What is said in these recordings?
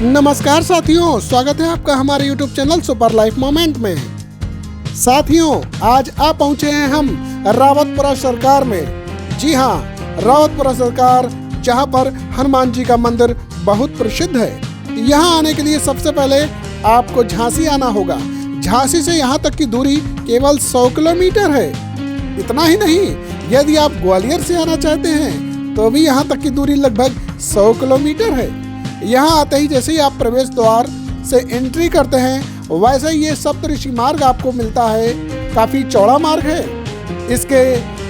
नमस्कार साथियों, स्वागत है आपका हमारे YouTube channel super life moment में। साथियों, आज आप पहुंचे हैं हम रावतपुरा सरकार में। जी हाँ, रावतपुरा सरकार, जहां पर हनुमान जी का मंदिर बहुत प्रसिद्ध है। यहां आने के लिए सबसे पहले आपको झांसी आना होगा। झांसी से यहां तक की दूरी केवल 100 किलोमीटर है। इतना ही नहीं, यदि आप ग्वालियर से आना चाहते हैं तो भी यहां तक की दूरी लगभग 100 किलोमीटर है। यहाँ आते ही जैसे ही आप प्रवेश द्वार से एंट्री करते हैं, वैसे ही ये सप्तऋषि मार्ग आपको मिलता है। काफ़ी चौड़ा मार्ग है। इसके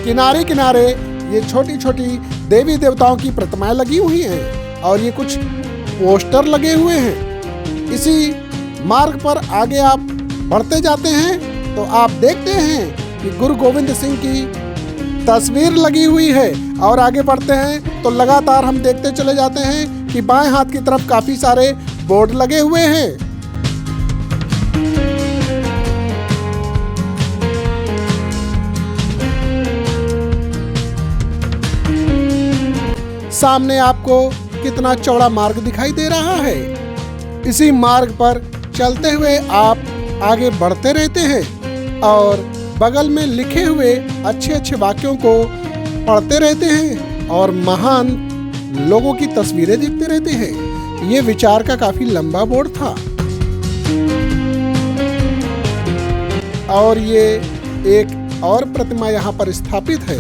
किनारे किनारे ये छोटी छोटी देवी देवताओं की प्रतिमाएं लगी हुई हैं और ये कुछ पोस्टर लगे हुए हैं। इसी मार्ग पर आगे आप बढ़ते जाते हैं तो आप देखते हैं कि गुरु गोविंद सिंह की तस्वीर लगी हुई है। और आगे बढ़ते हैं तो लगातार हम देखते चले जाते हैं कि बाएं हाथ की तरफ काफी सारे बोर्ड लगे हुए हैं। सामने आपको कितना चौड़ा मार्ग दिखाई दे रहा है। इसी मार्ग पर चलते हुए आप आगे बढ़ते रहते हैं और बगल में लिखे हुए अच्छे अच्छे वाक्यों को पढ़ते रहते हैं और महान लोगों की तस्वीरें देखते रहते हैं। ये विचार का काफी लंबा बोर्ड था और ये एक और प्रतिमा यहाँ पर स्थापित है।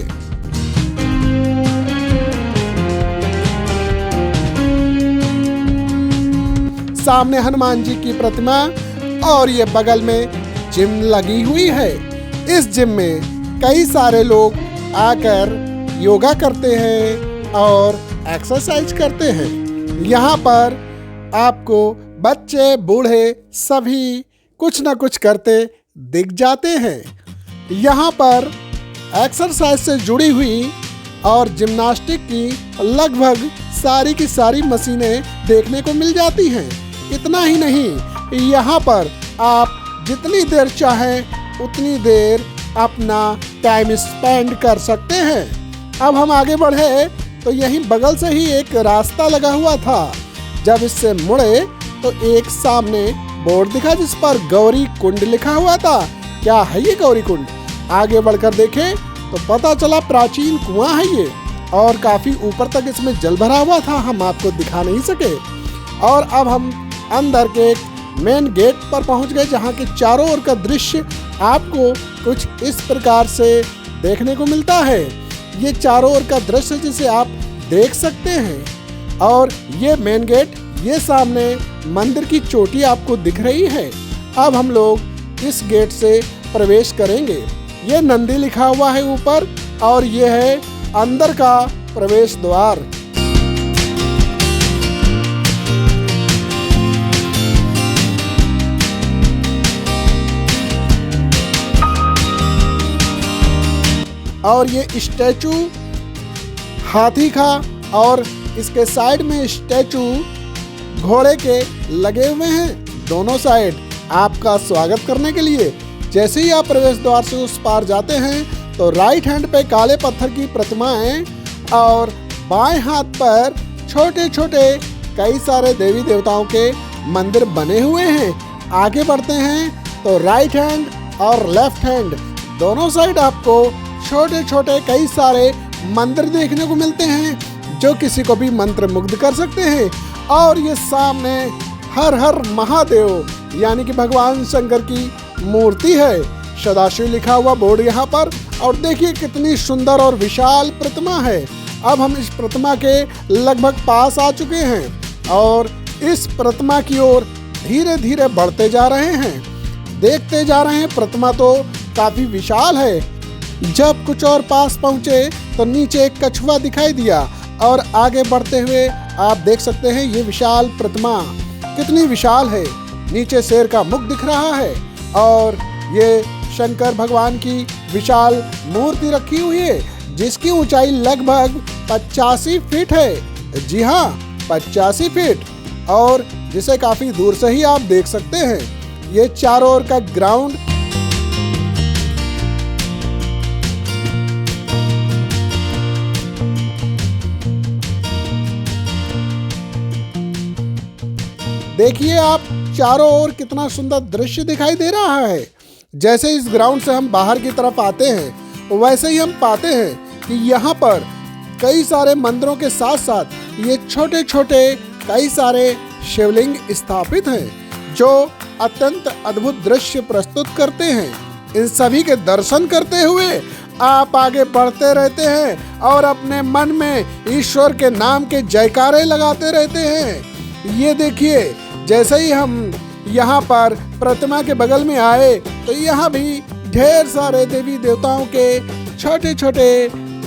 सामने हनुमान जी की प्रतिमा और ये बगल में जिम लगी हुई है। इस जिम में कई सारे लोग आकर योगा करते हैं और एक्सरसाइज करते हैं। यहाँ पर आपको बच्चे बूढ़े सभी कुछ न कुछ करते दिख जाते हैं। यहाँ पर एक्सरसाइज से जुड़ी हुई और जिम्नास्टिक की लगभग सारी की सारी मशीनें देखने को मिल जाती हैं। इतना ही नहीं, यहाँ पर आप जितनी देर चाहें उतनी देर अपना टाइम स्पेंड कर सकते हैं। अब हम आगे बढ़े तो यहीं बगल से ही एक रास्ता लगा हुआ था। जब इससे मुड़े तो एक सामने बोर्ड दिखा जिस पर गौरी कुंड लिखा हुआ था। क्या है ये गौरी कुंड? आगे बढ़कर देखें तो पता चला प्राचीन कुआं है ये और काफी ऊपर तक इसमें जल भरा हुआ था। हम आपको दिखा नहीं सके। और अब हम अंदर के मेन गेट पर पहुंच गए, जहां के चारों ओर का दृश्य आपको कुछ इस प्रकार से देखने को मिलता है। ये चारों ओर का दृश्य जिसे आप देख सकते हैं और ये मेन गेट, ये सामने मंदिर की चोटी आपको दिख रही है। अब हम लोग इस गेट से प्रवेश करेंगे। ये नंदी लिखा हुआ है ऊपर और ये है अंदर का प्रवेश द्वार। और ये स्टैचू हाथी का और इसके साइड में स्टैचू घोड़े के लगे हुए हैं। दोनों साइड आपका स्वागत करने के लिए। जैसे ही आप प्रवेश द्वार से उस पार जाते हैं तो राइट हैंड पे काले पत्थर की प्रतिमाएं और बाएं हाथ पर छोटे छोटे कई सारे देवी देवताओं के मंदिर बने हुए हैं। आगे बढ़ते हैं तो राइट हैंड और लेफ्ट हैंड दोनों साइड आपको छोटे छोटे कई सारे मंदिर देखने को मिलते हैं जो किसी को भी मंत्र मुग्ध कर सकते हैं। और ये सामने हर हर महादेव यानी कि भगवान शंकर की मूर्ति है। सदाशिव लिखा हुआ बोर्ड यहाँ पर। और देखिए कितनी सुंदर और विशाल प्रतिमा है। अब हम इस प्रतिमा के लगभग पास आ चुके हैं और इस प्रतिमा की ओर धीरे धीरे बढ़ते जा रहे हैं। देखते जा रहे हैं, प्रतिमा तो काफी विशाल है। जब कुछ और पास पहुंचे तो नीचे एक कछुआ दिखाई दिया और आगे बढ़ते हुए आप देख सकते हैं ये विशाल प्रतिमा कितनी विशाल है। नीचे शेर का मुख दिख रहा है और ये शंकर भगवान की विशाल मूर्ति रखी हुई है जिसकी ऊंचाई लगभग 85 फीट है। जी हाँ, 85 फीट, और जिसे काफी दूर से ही आप देख सकते हैं। ये चारों ओर का ग्राउंड देखिए आप चारों ओर कितना सुंदर दृश्य दिखाई दे रहा है। जैसे इस ग्राउंड से हम बाहर की तरफ आते हैं वैसे ही हम पाते हैं कि यहाँ पर कई सारे मंदिरों के साथ साथ ये छोटे छोटे कई सारे शिवलिंग स्थापित हैं जो अत्यंत अद्भुत दृश्य प्रस्तुत करते हैं। इन सभी के दर्शन करते हुए आप आगे बढ़ते रहते हैं और अपने मन में ईश्वर के नाम के जयकारे लगाते रहते हैं। ये देखिए, जैसे ही हम यहाँ पर प्रतिमा के बगल में आए तो यहाँ भी ढेर सारे देवी देवताओं के छोटे छोटे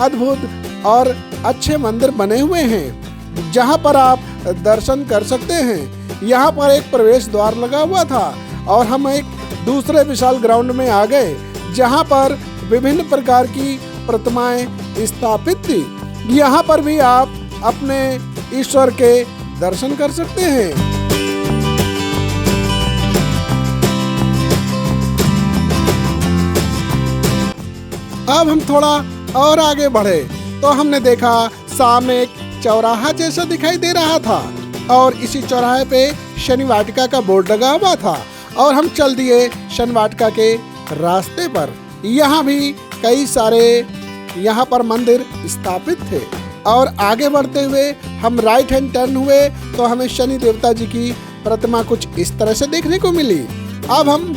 अद्भुत और अच्छे मंदिर बने हुए हैं जहाँ पर आप दर्शन कर सकते हैं। यहाँ पर एक प्रवेश द्वार लगा हुआ था और हम एक दूसरे विशाल ग्राउंड में आ गए जहाँ पर विभिन्न प्रकार की प्रतिमाएं स्थापित थी। यहाँ पर भी आप अपने ईश्वर के दर्शन कर सकते हैं। अब हम थोड़ा और आगे बढ़े तो हमने देखा सामने एक चौराहा जैसा दिखाई दे रहा था और इसी चौराहे पे शनि वाटिका का बोर्ड लगा हुआ था और हम चल दिए शनि वाटिका के रास्ते पर। यहाँ भी कई सारे यहाँ पर मंदिर स्थापित थे और आगे बढ़ते हुए हम राइट हैंड टर्न हुए तो हमें शनि देवता जी की प्रतिमा कुछ इस तरह से देखने को मिली। अब हम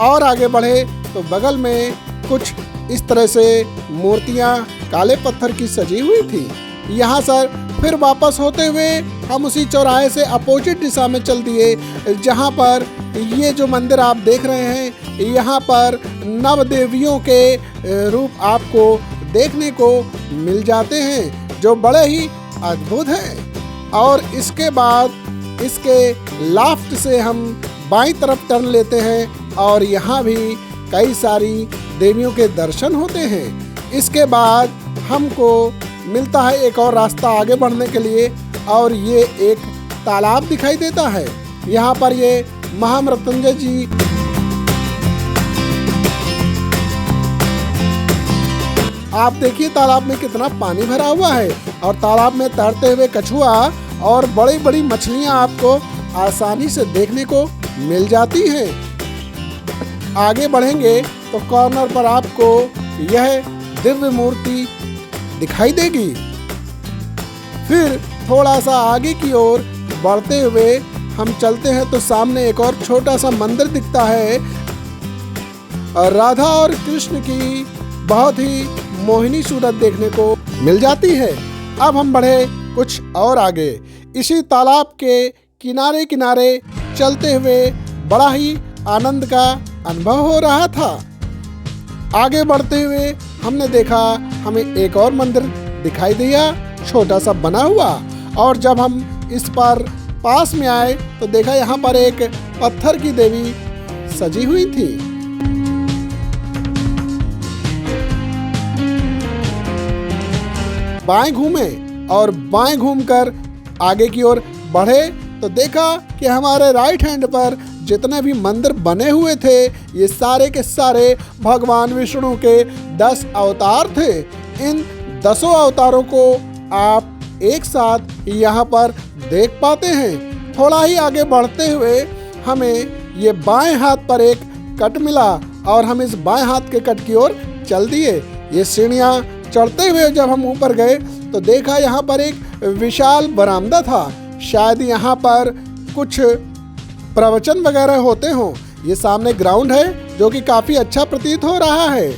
और आगे बढ़े तो बगल में कुछ इस तरह से मूर्तियां काले पत्थर की सजी हुई थी। यहाँ सर फिर वापस होते हुए हम उसी चौराहे से अपोजिट दिशा में चल दिए जहाँ पर ये जो मंदिर आप देख रहे हैं यहाँ पर नव देवियों के रूप आपको देखने को मिल जाते हैं जो बड़े ही अद्भुत हैं। और इसके बाद इसके लाफ्ट से हम बाईं तरफ टर्न लेते हैं और यहाँ भी कई सारी देवियों के दर्शन होते हैं। इसके बाद हमको मिलता है एक और रास्ता आगे बढ़ने के लिए और ये एक तालाब दिखाई देता है। यहाँ पर ये महामृत्युंजय जी आप देखिए तालाब में कितना पानी भरा हुआ है और तालाब में तैरते हुए कछुआ और बड़ी बड़ी मछलियाँ आपको आसानी से देखने को मिल जाती हैं। आगे बढ़ेंगे तो कॉर्नर पर आपको यह दिव्य मूर्ति दिखाई देगी। फिर थोड़ा सा आगे की ओर बढ़ते हुए हम चलते हैं तो सामने एक और छोटा सा मंदिर दिखता है। राधा और कृष्ण की बहुत ही मोहिनी सूरत देखने को मिल जाती है। अब हम बढ़े कुछ और आगे, इसी तालाब के किनारे किनारे चलते हुए बड़ा ही आनंद का अनुभव हो रहा था। आगे बढ़ते हुए हमने देखा हमें एक और मंदिर दिखाई दिया छोटा सा बना हुआ और जब हम इस पर पास में आए तो देखा यहाँ पर एक पत्थर की देवी सजी हुई थी। बाएं घूमे और बाएं घूमकर आगे की ओर बढ़े तो देखा कि हमारे राइट हैंड पर जितने भी मंदिर बने हुए थे ये सारे के सारे भगवान विष्णु के 10 अवतार थे। इन 10 अवतारों को आप एक साथ यहाँ पर देख पाते हैं। थोड़ा ही आगे बढ़ते हुए हमें ये बाएं हाथ पर एक कट मिला और हम इस बाएं हाथ के कट की ओर चल दिए। ये सीढ़ियाँ चढ़ते हुए जब हम ऊपर गए तो देखा यहाँ पर एक विशाल बरामदा था। शायद यहाँ पर कुछ प्रवचन वगैरह होते हों। ये सामने ग्राउंड है जो कि काफी अच्छा प्रतीत हो रहा है।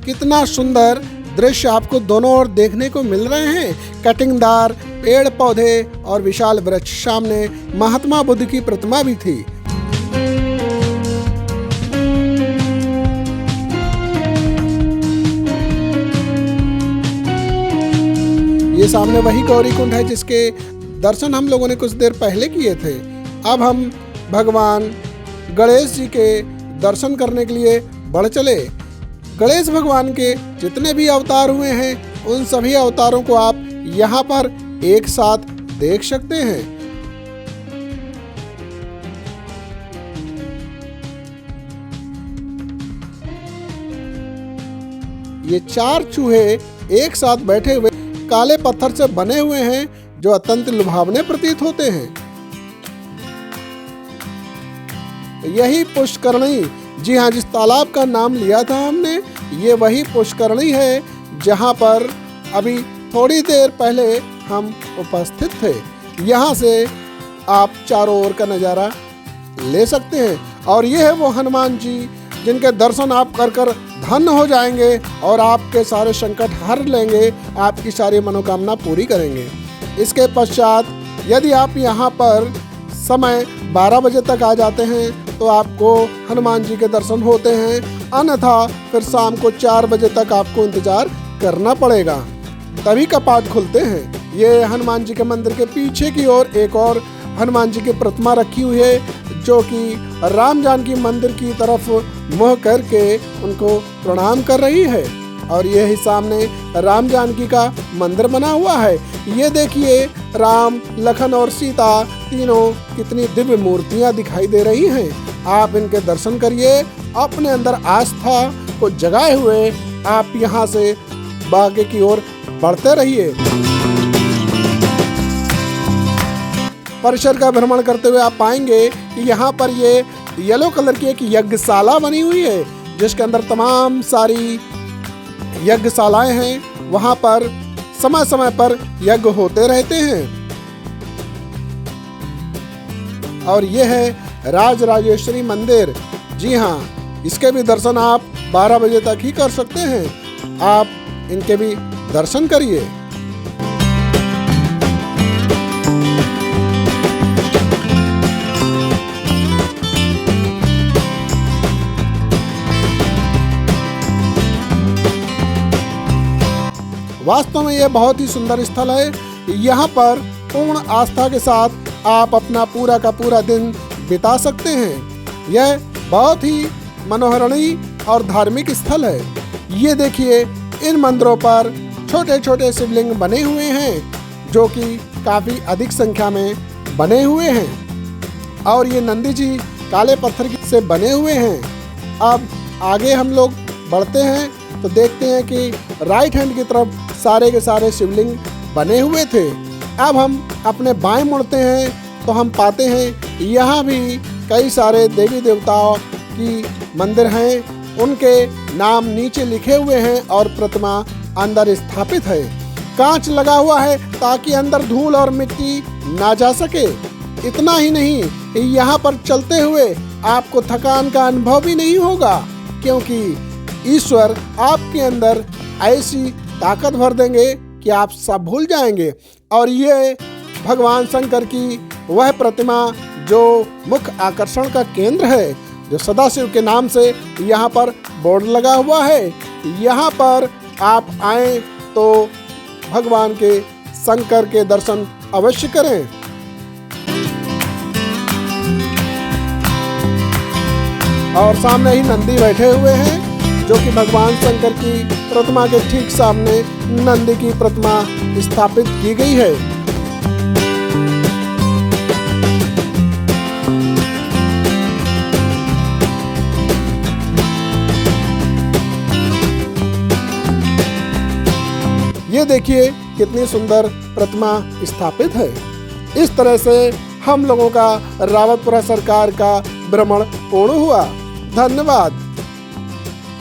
कितना सुंदर दृश्य आपको दोनों ओर देखने को मिल रहे हैं। कटिंगदार पेड़ पौधे और विशाल वृक्ष, सामने महात्मा बुद्ध की प्रतिमा भी थी। ये सामने वही गौरी कुंड है जिसके दर्शन हम लोगों ने कुछ देर पहले किए थे। अब हम भगवान गणेश जी के दर्शन करने के लिए बढ़ चले। गणेश भगवान के जितने भी अवतार हुए हैं उन सभी अवतारों को आप यहाँ पर एक साथ देख सकते हैं। ये 4 चूहे एक साथ बैठे हुए काले पत्थर से बने हुए हैं जो अत्यंत लुभावने प्रतीत होते हैं। यही पुष्करणी, जी हाँ, जिस तालाब का नाम लिया था हमने, ये वही पुष्करणी है जहाँ पर अभी थोड़ी देर पहले हम उपस्थित थे। यहाँ से आप चारों ओर का नज़ारा ले सकते हैं। और ये है वो हनुमान जी जिनके दर्शन आप कर कर धन्य हो जाएंगे और आपके सारे संकट हर लेंगे, आपकी सारी मनोकामना पूरी करेंगे। इसके पश्चात यदि आप यहाँ पर समय 12 बजे तक आ जाते हैं तो आपको हनुमान जी के दर्शन होते हैं, अन्यथा फिर शाम को 4 बजे तक आपको इंतजार करना पड़ेगा, तभी कपाट खुलते हैं। ये हनुमान जी के मंदिर के पीछे की ओर एक और हनुमान जी की प्रतिमा रखी हुई है जो कि राम जानकी मंदिर की तरफ मुँह करके उनको प्रणाम कर रही है। और ये ही सामने राम जानकी का मंदिर बना हुआ है। ये देखिए, राम, लखन और सीता तीनों कितनी दिव्य मूर्तियां दिखाई दे रही हैं। आप इनके दर्शन करिए, अपने अंदर आस्था को जगाए हुए आप यहाँ से आगे की ओर बढ़ते रहिए। परिसर का भ्रमण करते हुए आप पाएंगे कि यहाँ पर ये येलो कलर की एक यज्ञशाला बनी हुई है जिसके अंदर तमाम सारी यज्ञशालाएं हैं। वहाँ पर समय समय पर यज्ञ होते रहते हैं। और ये है राजराजेश्वरी मंदिर। जी हाँ, इसके भी दर्शन आप 12 बजे तक ही कर सकते हैं। आप इनके भी दर्शन करिए। वास्तव में यह बहुत ही सुंदर स्थल है। यहाँ पर पूर्ण आस्था के साथ आप अपना पूरा का पूरा दिन बिता सकते हैं। यह बहुत ही मनोहरणीय और धार्मिक स्थल है। ये देखिए, इन मंदिरों पर छोटे छोटे शिवलिंग बने हुए हैं जो कि काफ़ी अधिक संख्या में बने हुए हैं। और ये नंदी जी काले पत्थर से बने हुए हैं। अब आगे हम लोग बढ़ते हैं तो देखते हैं कि राइट हैंड की तरफ सारे के सारे शिवलिंग बने हुए थे। अब हम अपने बाएं मुड़ते हैं तो हम पाते हैं यहाँ भी कई सारे देवी देवताओं की मंदिर हैं। उनके नाम नीचे लिखे हुए हैं और प्रतिमा अंदर स्थापित है। कांच लगा हुआ है ताकि अंदर धूल और मिट्टी ना जा सके। इतना ही नहीं, यहाँ पर चलते हुए आपको थकान का अनुभव भी नहीं होगा, क्योंकि ईश्वर आपके अंदर ऐसी ताकत भर देंगे कि आप सब भूल जाएंगे। और ये भगवान शंकर की वह प्रतिमा जो मुख्य आकर्षण का केंद्र है, जो सदाशिव के नाम से यहाँ पर बोर्ड लगा हुआ है। यहाँ पर आप आएं तो भगवान के शंकर के दर्शन अवश्य करें। और सामने ही नंदी बैठे हुए हैं जो कि भगवान शंकर की प्रतिमा के ठीक सामने नंदी की प्रतिमा स्थापित की गई है। ये देखिए कितनी सुंदर प्रतिमा स्थापित है। इस तरह से हम लोगों का रावतपुरा सरकार का भ्रमण पूर्ण हुआ। धन्यवाद।